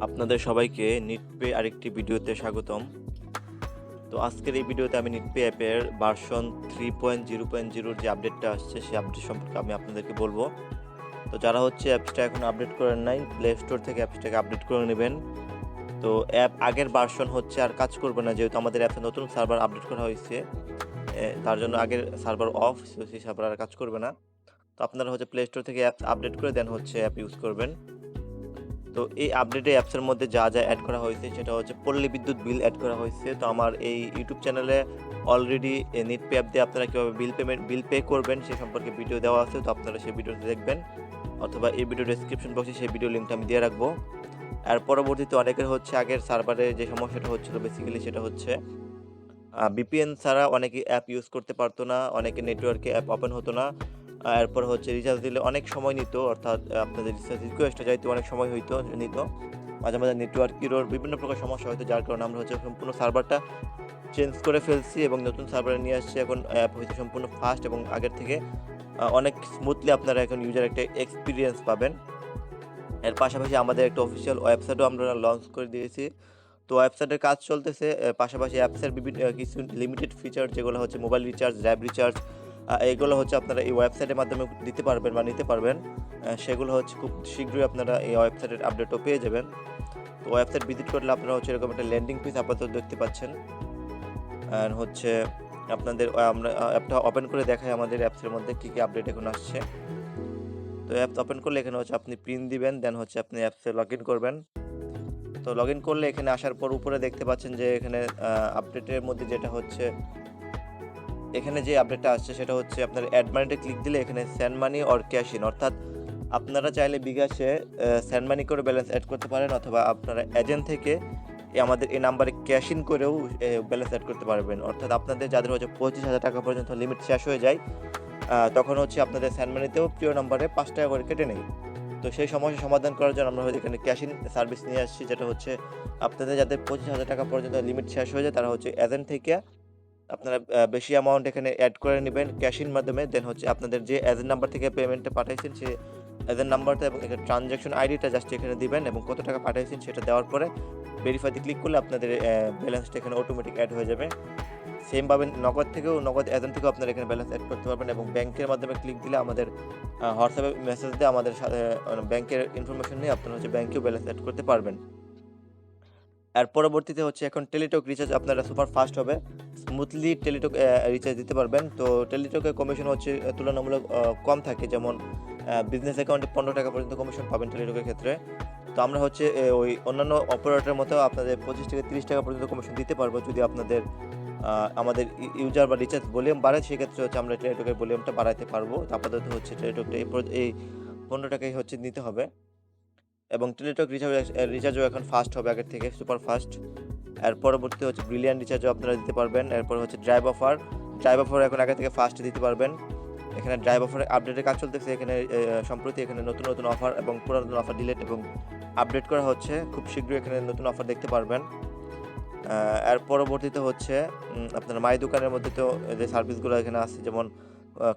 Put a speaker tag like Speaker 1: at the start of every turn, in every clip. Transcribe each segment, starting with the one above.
Speaker 1: আপনাদের সবাইকে নিটপে আরেকটি ভিডিওতে স্বাগতম। তো আজকের এই ভিডিওতে আমি নিটপে অ্যাপের ভার্সন 3.0.0 যে আপডেটটা আসছে সেই আপডেট সম্পর্কে আমি আপনাদেরকে বলবো। তো যারা হচ্ছে অ্যাপসটা এখনো আপডেট করেন নাই, প্লে স্টোর থেকে অ্যাপসটাকে আপডেট করে নেবেন। তো অ্যাপ আগের ভার্সন হচ্ছে আর কাজ করবে না, যেহেতু আমাদের অ্যাপে নতুন সার্ভার আপডেট করা হয়েছে। তার জন্য আগের সার্ভার অফ, সেই সার্ভার আর কাজ করবে না। তো আপনারা হচ্ছে প্লে স্টোর থেকে অ্যাপস আপডেট করে দেন হচ্ছে অ্যাপ ইউজ করবেন। তো এই আপডেটে অ্যাপসের মধ্যে যা অ্যাড করা হয়েছে সেটা হচ্ছে পল্লী বিদ্যুৎ বিল অ্যাড করা হয়েছে। তো আমার এই ইউটিউব চ্যানেলে অলরেডি নিটপে অ্যাপ দিয়ে আপনারা কীভাবে বিল পে করবেন সে সম্পর্কে ভিডিও দেওয়া আছে। তো আপনারা সেই ভিডিওটি দেখবেন, অথবা এই ভিডিও ডেসক্রিপশন বক্সে সেই ভিডিও লিঙ্কটা আমি দিয়ে রাখবো। আর পরবর্তীতে অনেকের হচ্ছে আগের সার্ভারে যে সমস্যাটা হচ্ছিল বেসিক্যালি সেটা হচ্ছে ভিপিএন ছাড়া অনেকে অ্যাপ ইউজ করতে পারতো না, অনেকে নেটওয়ার্কে অ্যাপ ওপেন হতো না। এরপর হচ্ছে রিচার্জ দিলে অনেক সময় নিত, অর্থাৎ আপনাদের রিচার্জ রিকোয়েস্টে যাইতে অনেক সময় নিত। মাঝে মাঝে নেটওয়ার্ক ইরোর বিভিন্ন প্রকার সমস্যা হতো, যার কারণে আমরা হচ্ছে সম্পূর্ণ সার্ভারটা চেঞ্জ করে ফেলছি এবং নতুন সার্ভারে নিয়ে আসছি। এখন অ্যাপ হয়তো সম্পূর্ণ ফাস্ট এবং আগের থেকে অনেক স্মুথলি আপনারা এখন ইউজার একটা এক্সপিরিয়েন্স পাবেন। এর পাশাপাশি আমাদের একটা অফিসিয়াল ওয়েবসাইটও আমরা লঞ্চ করে দিয়েছি। তো ওয়েবসাইটের কাজ চলতেছে। পাশাপাশি অ্যাপসের বিভিন্ন কিছু লিমিটেড ফিচার যেগুলো হচ্ছে মোবাইল রিচার্জ, ল্যাব রিচার্জ, এগুলো হচ্ছে আপনারা এই ওয়েবসাইটের মাধ্যমে দিতে পারবেন বা নিতে পারবেন। সেগুলো হচ্ছে খুব শীঘ্রই আপনারা এই ওয়েবসাইটের আপডেটও পেয়ে যাবেন। তো ওয়েবসাইট ভিজিট করলে আপনারা হচ্ছে এরকম একটা ল্যান্ডিং পেজ আপাতত দেখতে পাচ্ছেন। আর হচ্ছে আপনাদের আমরা অ্যাপটা ওপেন করে দেখাই আমাদের অ্যাপসের মধ্যে কী কী আপডেট এখন আসছে। তো অ্যাপস ওপেন করলে এখানে হচ্ছে আপনি পিন দিবেন, দেন হচ্ছে আপনি অ্যাপসে লগ ইন করবেন। তো লগ ইন করলে এখানে আসার পর উপরে দেখতে পাচ্ছেন যে এখানে আপডেটের মধ্যে যেটা হচ্ছে, এখানে যে আপডেটটা আসছে সেটা হচ্ছে আপনার অ্যাড মানিতে ক্লিক দিলে এখানে send money or cash in, অর্থাৎ আপনারা চাইলে বিকাশে সেন্ড মানি করে ব্যালেন্স অ্যাড করতে পারেন, অথবা আপনারা এজেন্ট থেকে আমাদের এই নাম্বারে ক্যাশ ইন করেও ব্যালেন্স অ্যাড করতে পারবেন। অর্থাৎ আপনাদের যাদের হচ্ছে 25,000 টাকা পর্যন্ত লিমিট শেষ হয়ে যায়, তখন হচ্ছে আপনাদের সেন্ড মানিতেও প্রিয় নাম্বারে 5 টাকা করে কেটে নেই। তো সেই সমস্যার সমাধান করার জন্য আমরা হয়তো এখানে ক্যাশ ইন সার্ভিস নিয়ে আসছি, যেটা হচ্ছে আপনাদের যাদের 25,000 টাকা পর্যন্ত লিমিট শেষ হয়ে যায় তারা হচ্ছে এজেন্ট থেকে আপনারা বেশি অ্যামাউন্ট এখানে অ্যাড করে নেবেন ক্যাশ ইন মাধ্যমে। দেন হচ্ছে আপনাদের যে এজেন্ট নাম্বার থেকে পেমেন্টটা পাঠাইছেন সেই এজেন্ট নাম্বারটা এবং এখানে ট্রানজ্যাকশন আইডিটা জাস্ট এখানে দিবেন এবং কত টাকা পাঠাইছেন সেটা দেওয়ার পরে ভেরিফাইতে ক্লিক করলে আপনাদের ব্যালেন্সটা এখানে অটোমেটিক অ্যাড হয়ে যাবে। সেমভাবে নগদ এজেন্ট থেকেও আপনারা এখানে ব্যালেন্স অ্যাড করতে পারবেন এবং ব্যাংকের মাধ্যমে ক্লিক দিলে আমাদের হোয়াটসঅ্যাপে মেসেজ দিয়ে আমাদের সাথে ব্যাংকের ইনফরমেশন নিয়ে আপনারা হচ্ছে ব্যাংকেও ব্যালেন্স অ্যাড করতে পারবেন। আর পরবর্তীতে হচ্ছে এখন টেলিটক রিচার্জ আপনারা সুপার ফাস্ট হবে, স্মুথলি টেলিটক রিচার্জ দিতে পারবেন। তো টেলিটকের কমিশন হচ্ছে তুলনামূলক কম থাকে, যেমন বিজনেস অ্যাকাউন্টে 15 টাকা পর্যন্ত কমিশন পাবেন টেলিটকের ক্ষেত্রে। তো আমরা হচ্ছে ওই অন্যান্য অপারেটরের মতো আপনাদের 25 থেকে 30 টাকা পর্যন্ত কমিশন দিতে পারবো, যদি আপনাদের আমাদের ইউজার বা রিচার্জ ভলিউম বাড়ে সেক্ষেত্রে হচ্ছে আমরা টেলিটকের ভলিউমটা বাড়াতে পারবো। আপাতত হচ্ছে টেলিটকটা এই 15 টাকাই হচ্ছে নিতে হবে এবং টেলিটক রিচার্জও এখন ফাস্ট হবে আগের থেকে, সুপার ফাস্ট। এর পরবর্তীতে হচ্ছে ব্রিলিয়ান্ট রিচার্জও আপনারা দিতে পারবেন। এরপর হচ্ছে ড্রাইভ অফার এখন আগে থেকে ফাস্ট দিতে পারবেন। এখানে ড্রাইভ অফারের আপডেটের কাজ চলতেছে। এখানে সম্প্রতি এখানে নতুন অফার এবং পুরাতন অফার ডিলিট এবং আপডেট করা হচ্ছে, খুব শীঘ্রই এখানে নতুন অফার দেখতে পারবেন। এর পরবর্তীতে হচ্ছে আপনার মাই দোকানের মধ্যে তো যে সার্ভিসগুলো এখানে আছে, যেমন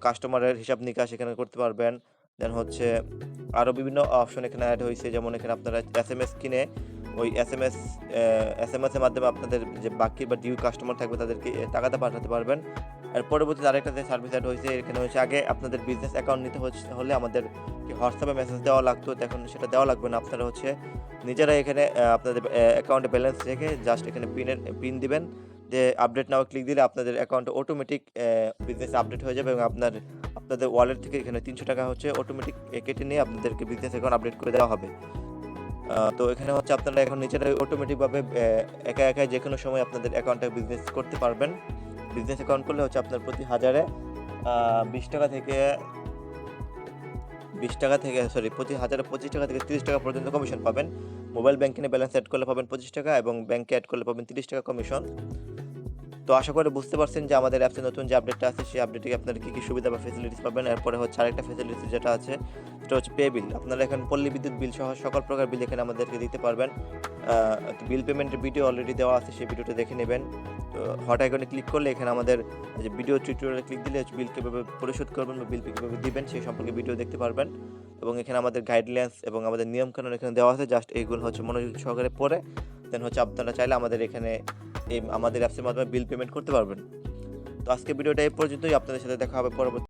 Speaker 1: কাস্টমারের হিসাব নিকাশ এখানে করতে পারবেন। দেন হচ্ছে আরও বিভিন্ন অপশন এখানে অ্যাড হয়েছে, যেমন এখানে আপনারা এসএমএস কিনে ওই এসএমএসের মাধ্যমে আপনাদের যে বাকি বা ডিউ কাস্টমার থাকবে তাদেরকে টাকাটা পাঠাতে পারবেন। আর পরবর্তীতে আরেকটা যে সার্ভিস অ্যাড হয়েছে, এখানে হচ্ছে আগে আপনাদের বিজনেস অ্যাকাউন্ট নিতে হলে আমাদের হোয়াটসঅ্যাপে মেসেজ দেওয়া লাগতো, এখন সেটা দেওয়া লাগবে না। আপনারা হচ্ছে নিজেরা এখানে আপনাদের অ্যাকাউন্টে ব্যালেন্স রেখে জাস্ট এখানে পিন দিবেন, যে আপডেট নাও ক্লিক দিলে আপনাদের অ্যাকাউন্টে অটোমেটিক বিজনেস আপডেট হয়ে যাবে এবং আপনাদের ওয়ালেট থেকে এখানে 300 টাকা হচ্ছে অটোমেটিক কেটে নিয়ে আপনাদেরকে বিজনেস অ্যাকাউন্ট আপডেট করে দেওয়া হবে। তো এখানে হচ্ছে আপনারা এখন নিজেরাই অটোমেটিকভাবে একা যে কোনো সময় আপনাদের অ্যাকাউন্টে বিজনেস করতে পারবেন। বিজনেস অ্যাকাউন্ট করলে হচ্ছে আপনার প্রতি হাজারে 20 টাকা থেকে প্রতি হাজারে 25 টাকা থেকে 30 টাকা পর্যন্ত কমিশন পাবেন। মোবাইল ব্যাংকিংয়ে ব্যালেন্স অ্যাড করলে পাবেন 25 টাকা এবং ব্যাংকে অ্যাড করলে পাবেন 30 টাকা কমিশন। তো আশা করি বুঝতে পারছেন যে আমাদের অ্যাপসে নতুন যে আপডেটটা আছে সেই আপডেটে আপনারা কী সুবিধা বা ফেসিলিটিস পাবেন। এরপরে হচ্ছে আরেকটা ফেসিলিটিস যেটা আছে সেটা হচ্ছে পে বিল। আপনারা এখন পল্লী বিদ্যুৎ বিল সহ সকল প্রকার বিল এখানে আমাদেরকে দিতে পারবেন। বিল পেমেন্টের ভিডিও অলরেডি দেওয়া আছে, সেই ভিডিওটা দেখে নেবেন। তো হট আইকনে ক্লিক করলে এখানে আমাদের যে ভিডিও টিউটোরিয়ালে ক্লিক দিলে বিল কীভাবে পরিশোধ করবেন বা বিল কীভাবে দিবেন সেই সম্পর্কে ভিডিও দেখতে পারবেন। এবং এখানে আমাদের গাইডলাইন্স এবং আমাদের নিয়মকানুন এখানে দেওয়া আছে। জাস্ট এইগুলো হচ্ছে মনোযোগ সহকারে পড়ে দেন হচ্ছে আপনারা চাইলে আমাদের এখানে আমাদের অ্যাপসের মাধ্যমে বিল পেমেন্ট করতে পারবেন। তো আজকে ভিডিওটা এই পর্যন্তই। আপনাদের সাথে দেখা হবে পরবর্তী